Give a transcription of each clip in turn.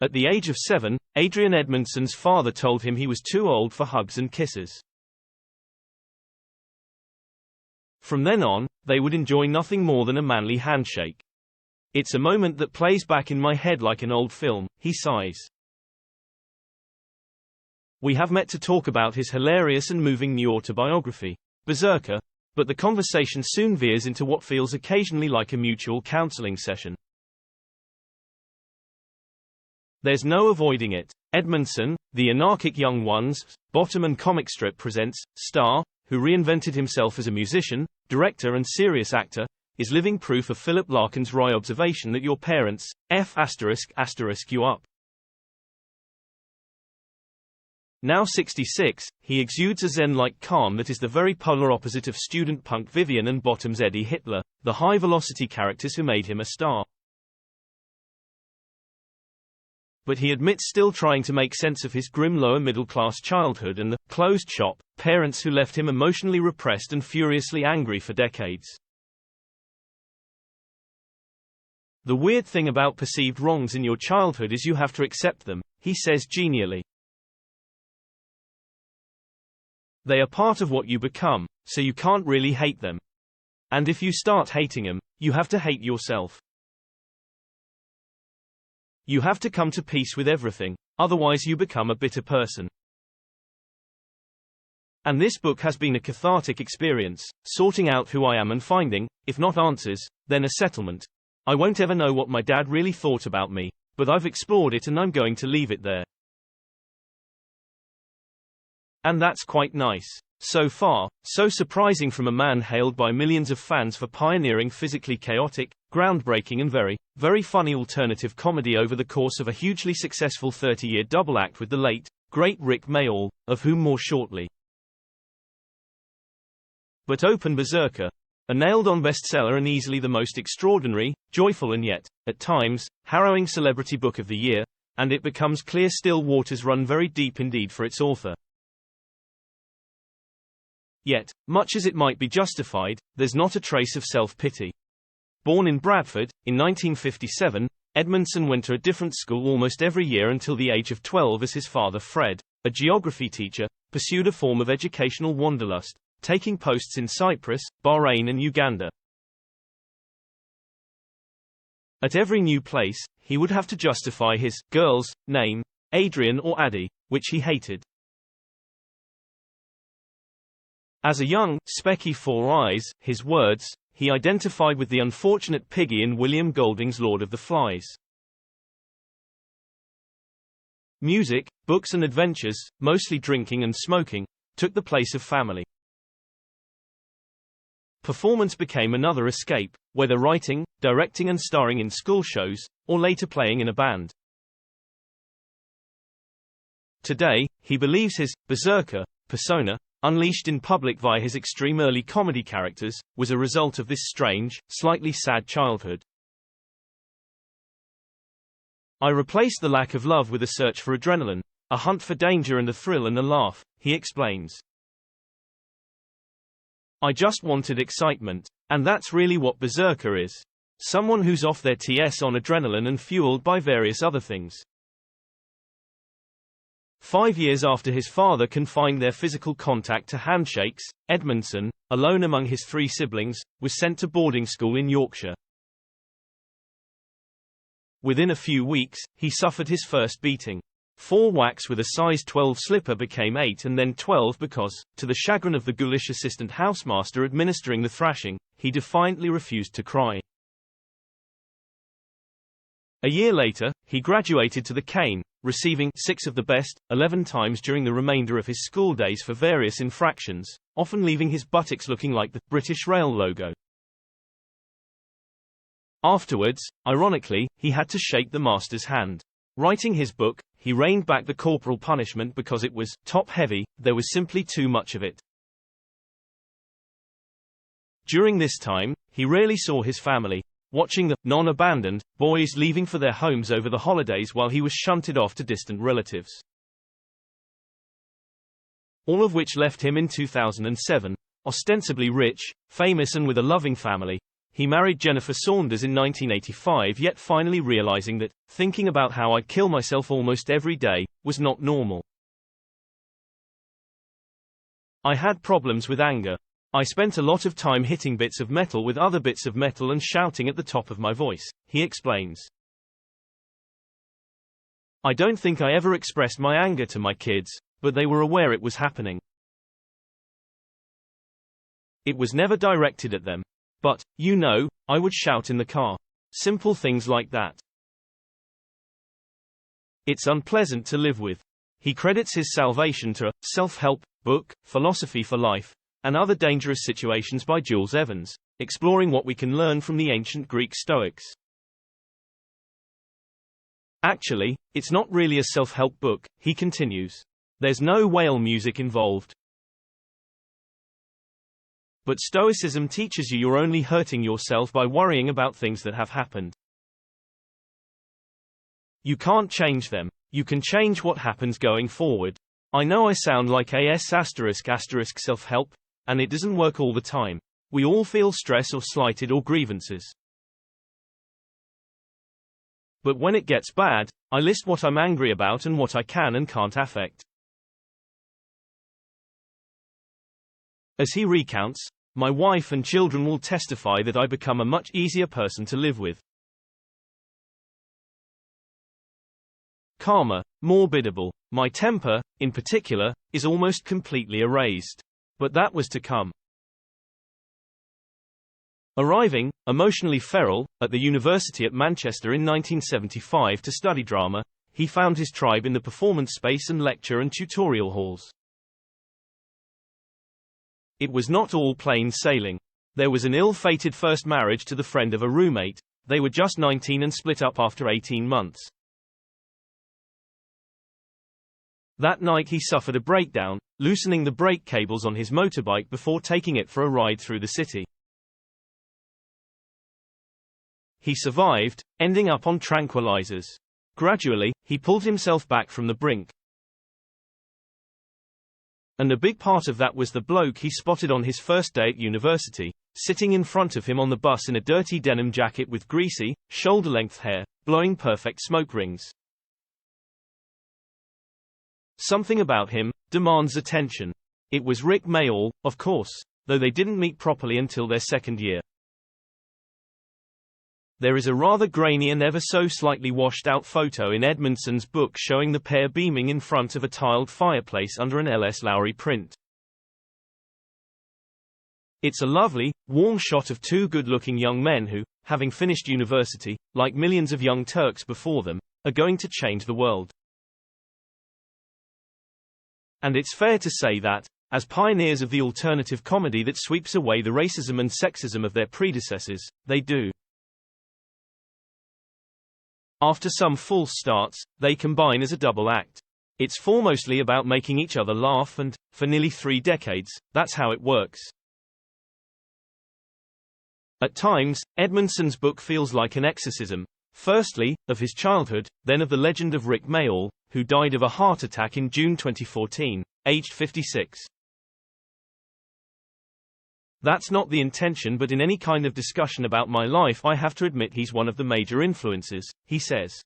At the age of 7, Adrian Edmondson's father told him he was too old for hugs and kisses. From then on, they would enjoy nothing more than a manly handshake. It's a moment that plays back in my head like an old film, he sighs. We have met to talk about his hilarious and moving new autobiography, Berserker, but the conversation soon veers into what feels occasionally like a mutual counselling session. There's no avoiding it. Edmondson, the anarchic young ones, bottom and comic strip presents, star, who reinvented himself as a musician, director and serious actor, is living proof of Philip Larkin's wry observation that your parents, you up. Now 66, he exudes a zen-like calm that is the very polar opposite of student punk Vivian and bottom's Eddie Hitler, the high-velocity characters who made him a star. But he admits still trying to make sense of his grim lower-middle-class childhood and the closed shop parents who left him emotionally repressed and furiously angry for decades. The weird thing about perceived wrongs in your childhood is you have to accept them, he says genially. They are part of what you become, so you can't really hate them. And if you start hating them, you have to hate yourself. You have to come to peace with everything, otherwise you become a bitter person. And this book has been a cathartic experience, sorting out who I am and finding, if not answers, then a settlement. I won't ever know what my dad really thought about me, but I've explored it and I'm going to leave it there. And that's quite nice. So far, so surprising from a man hailed by millions of fans for pioneering physically chaotic, groundbreaking and very, very funny alternative comedy over the course of a hugely successful 30-year double act with the late, great Rick Mayall, of whom more shortly. But open Berserker, a nailed-on bestseller and easily the most extraordinary, joyful and yet, at times, harrowing celebrity book of the year, and it becomes clear still waters run very deep indeed for its author. Yet, much as it might be justified, there's not a trace of self-pity. Born in Bradford, in 1957, Edmondson went to a different school almost every year until the age of 12 as his father Fred, a geography teacher, pursued a form of educational wanderlust, taking posts in Cyprus, Bahrain and Uganda. At every new place, he would have to justify his girl's name, Adrian or Addie, which he hated. As a young, specky Four Eyes, his words, he identified with the unfortunate Piggy in William Golding's Lord of the Flies. Music, books and adventures, mostly drinking and smoking, took the place of family. Performance became another escape, whether writing, directing and starring in school shows, or later playing in a band. Today, he believes his Berserker persona, unleashed in public via his extreme early comedy characters, was a result of this strange, slightly sad childhood. I replaced the lack of love with a search for adrenaline, a hunt for danger and a thrill and a laugh, he explains. I just wanted excitement. And that's really what Berserker is. Someone who's off their TS on adrenaline and fueled by various other things. 5 years after his father confined their physical contact to handshakes, Edmondson, alone among his 3 siblings, was sent to boarding school in Yorkshire. Within a few weeks, he suffered his first beating. 4 whacks with a size 12 slipper became 8 and then 12 because, to the chagrin of the ghoulish assistant housemaster administering the thrashing, he defiantly refused to cry. A year later, he graduated to the cane, receiving 6 of the best, 11 times during the remainder of his school days for various infractions, often leaving his buttocks looking like the British Rail logo. Afterwards, ironically, he had to shake the master's hand. Writing his book, he reined back the corporal punishment because it was top-heavy, there was simply too much of it. During this time, he rarely saw his family, watching the non-abandoned boys leaving for their homes over the holidays while he was shunted off to distant relatives. All of which left him in 2007, ostensibly rich, famous and with a loving family. He married Jennifer Saunders in 1985, yet finally realizing that, thinking about how I'd kill myself almost every day, was not normal. I had problems with anger. I spent a lot of time hitting bits of metal with other bits of metal and shouting at the top of my voice, he explains. I don't think I ever expressed my anger to my kids, but they were aware it was happening. It was never directed at them. But, you know, I would shout in the car. Simple things like that. It's unpleasant to live with. He credits his salvation to a self-help book, Philosophy for Life, and Other Dangerous Situations by Jules Evans, exploring what we can learn from the ancient Greek Stoics. Actually, it's not really a self-help book, he continues. There's no whale music involved. But Stoicism teaches you're only hurting yourself by worrying about things that have happened. You can't change them. You can change what happens going forward. I know I sound like self-help, and it doesn't work all the time. We all feel stress or slighted or grievances. But when it gets bad, I list what I'm angry about and what I can and can't affect. As he recounts, my wife and children will testify that I become a much easier person to live with. Calmer, more biddable. My temper, in particular, is almost completely erased. But that was to come. Arriving, emotionally feral, at the University at Manchester in 1975 to study drama, he found his tribe in the performance space and lecture and tutorial halls. It was not all plain sailing. There was an ill-fated first marriage to the friend of a roommate. They were just 19 and split up after 18 months. That night he suffered a breakdown, loosening the brake cables on his motorbike before taking it for a ride through the city. He survived, ending up on tranquilizers. Gradually, he pulled himself back from the brink. And a big part of that was the bloke he spotted on his first day at university, sitting in front of him on the bus in a dirty denim jacket with greasy, shoulder-length hair, blowing perfect smoke rings. Something about him demands attention. It was Rick Mayall, of course, though they didn't meet properly until their second year. There is a rather grainy and ever so slightly washed-out photo in Edmondson's book showing the pair beaming in front of a tiled fireplace under an L.S. Lowry print. It's a lovely, warm shot of two good-looking young men who, having finished university, like millions of young Turks before them, are going to change the world. And it's fair to say that, as pioneers of the alternative comedy that sweeps away the racism and sexism of their predecessors, they do. After some false starts, they combine as a double act. It's foremostly about making each other laugh and, for nearly 3 decades, that's how it works. At times, Edmondson's book feels like an exorcism, firstly, of his childhood, then of the legend of Rick Mayall, who died of a heart attack in June 2014, aged 56. That's not the intention, but in any kind of discussion about my life I have to admit he's one of the major influences, he says.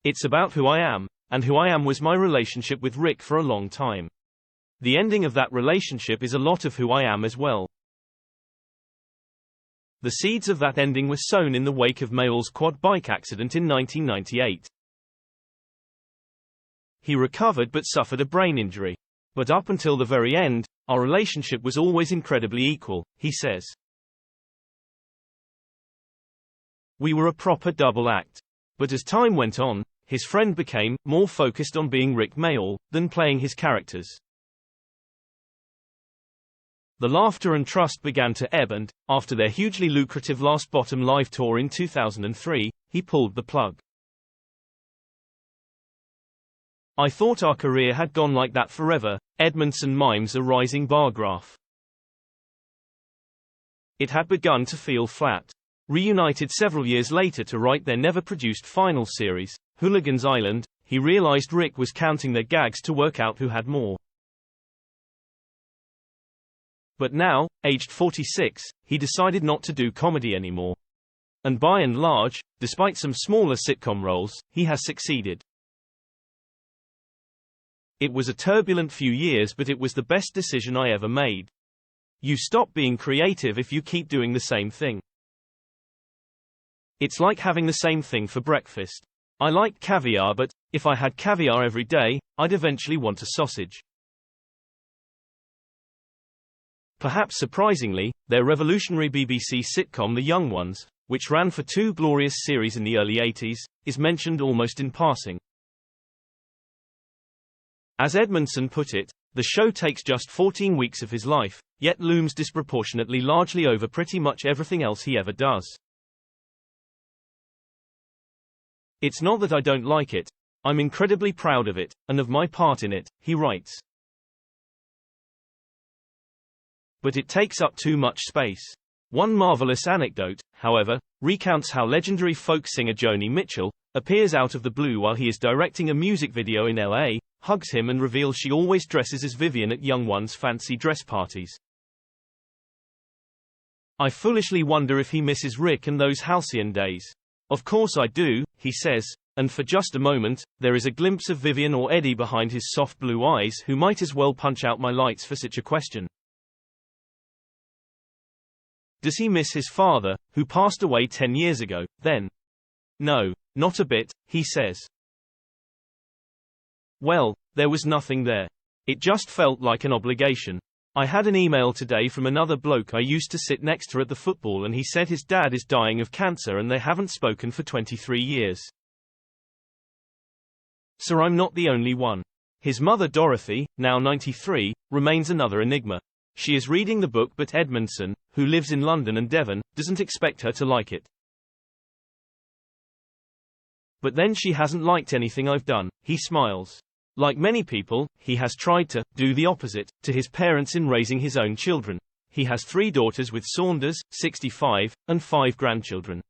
It's about who I am, and who I am was my relationship with Rick for a long time. The ending of that relationship is a lot of who I am as well. The seeds of that ending were sown in the wake of Mayall's quad bike accident in 1998. He recovered but suffered a brain injury. But up until the very end, our relationship was always incredibly equal, he says. We were a proper double act. But as time went on, his friend became more focused on being Rick Mayall than playing his characters. The laughter and trust began to ebb and, after their hugely lucrative Last Bottom live tour in 2003, he pulled the plug. I thought our career had gone like that forever, Edmondson mimes a rising bar graph. It had begun to feel flat. Reunited several years later to write their never-produced final series, Hooligan's Island, he realized Rick was counting their gags to work out who had more. But now, aged 46, he decided not to do comedy anymore. And by and large, despite some smaller sitcom roles, he has succeeded. It was a turbulent few years, but it was the best decision I ever made. You stop being creative if you keep doing the same thing. It's like having the same thing for breakfast. I like caviar, but if I had caviar every day, I'd eventually want a sausage. Perhaps surprisingly, their revolutionary BBC sitcom The Young Ones, which ran for 2 glorious series in the early 80s, is mentioned almost in passing. As Edmondson put it, the show takes just 14 weeks of his life, yet looms disproportionately largely over pretty much everything else he ever does. It's not that I don't like it. I'm incredibly proud of it, and of my part in it, he writes. But it takes up too much space. One marvelous anecdote, however, recounts how legendary folk singer Joni Mitchell appears out of the blue while he is directing a music video in LA, hugs him and reveals she always dresses as Vivian at Young One's fancy dress parties. I foolishly wonder if he misses Rick and those halcyon days. Of course I do, he says, and for just a moment, there is a glimpse of Vivian or Eddie behind his soft blue eyes who might as well punch out my lights for such a question. Does he miss his father, who passed away 10 years ago, then? No, not a bit, he says. Well, there was nothing there. It just felt like an obligation. I had an email today from another bloke I used to sit next to at the football, and he said his dad is dying of cancer and they haven't spoken for 23 years. So I'm not the only one. His mother Dorothy, now 93, remains another enigma. She is reading the book, but Edmondson, who lives in London and Devon, doesn't expect her to like it. But then she hasn't liked anything I've done, he smiles. Like many people, he has tried to do the opposite to his parents in raising his own children. He has 3 daughters with Saunders, 65, and 5 grandchildren.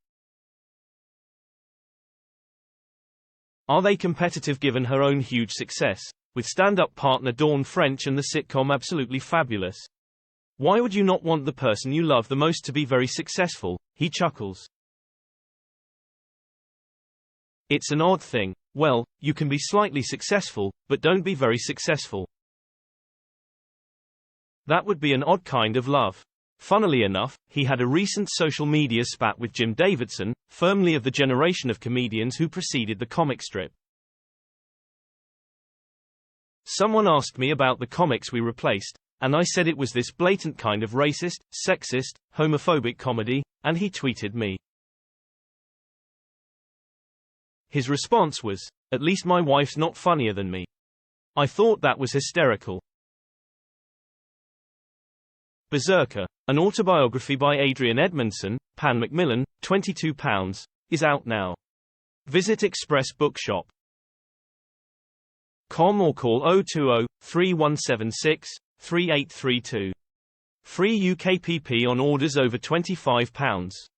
Are they competitive given her own huge success, with stand-up partner Dawn French and the sitcom Absolutely Fabulous? Why would you not want the person you love the most to be very successful? He chuckles. It's an odd thing. Well, you can be slightly successful, but don't be very successful. That would be an odd kind of love. Funnily enough, he had a recent social media spat with Jim Davidson, firmly of the generation of comedians who preceded the comic strip. Someone asked me about the comics we replaced, and I said it was this blatant kind of racist, sexist, homophobic comedy, and he tweeted me. His response was, "At least my wife's not funnier than me." I thought that was hysterical. Berserker, an autobiography by Adrian Edmondson, Pan Macmillan, £22, is out now. Visit Express Bookshop.com or call 020-3176-3832. Free UKPP on orders over £25.